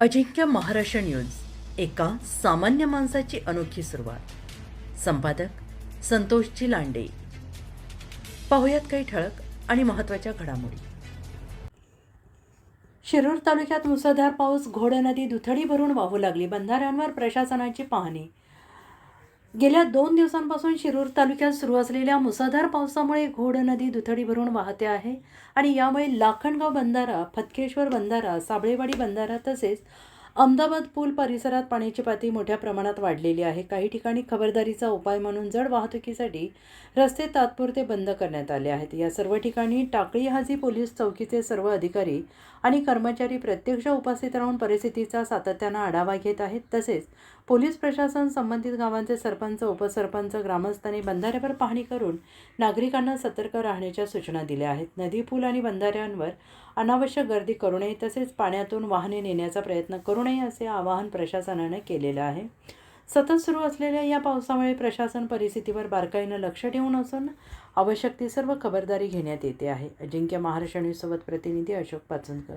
अजिंक्य Maharashtra news, एका सामान्य माणसाची अनोखी सुरुवात. संपादक संतोषजी लांडे. पाहुयात काही ठळक आणि महत्त्वाच्या घडामोडी. शिरूर तालुक्यात मुसळधार पाऊस, घोड नदी दुथडी भरून वाहू लागली. बंधाऱ्यांवर प्रशासनाची पाहणी. गेल्या 2 दिवसांपासून शिरूर तालुक्यात सुरू असलेल्या मुसळधार पावसामुळे घोड नदी दुथडी भरून वाहते आहे आणि यामुळे लाखणगाव बंधारा, फतकेश्वर बंधारा, साबळेवाडी बंधारा तसेच अहमदाबाद पूल परिसरात पाण्याची पातळी मोठ्या प्रमाणात वाढलेली आहे. काही ठिकाणी खबरदारीचा उपाय म्हणून जड वाहतुकीसाठी रस्ते तात्पुरते बंद करण्यात आले आहेत. या सर्व ठिकाणी टाकळी हाजी पोलीस चौकीचे सर्व अधिकारी आणि कर्मचारी प्रत्यक्ष उपस्थित राहून परिस्थितीचा सातत्यानं आढावा घेत आहेत. तसेच पोलीस प्रशासन, संबंधित गावांचे सरपंच, उपसरपंच, ग्रामस्थांनी बंधाऱ्यावर पाहणी करून नागरिकांना सतर्क राहण्याच्या सूचना दिल्या आहेत. नदी, पूल आणि बंधाऱ्यांवर अनावश्यक गर्दी करू नये तसेच पाण्यातून वाहने नेण्याचा प्रयत्न करू नये असे आवाहन प्रशासनाने केलेलं आहे. सतत सुरू असलेल्या या पावसामुळे प्रशासन परिस्थितीवर बारकाईनं लक्ष ठेवून असून आवश्यक ती सर्व खबरदारी घेण्यात येते आहे. अजिंक्य महाराष्ट्र न्यूजसोबत प्रतिनिधी अशोक पाचनकर.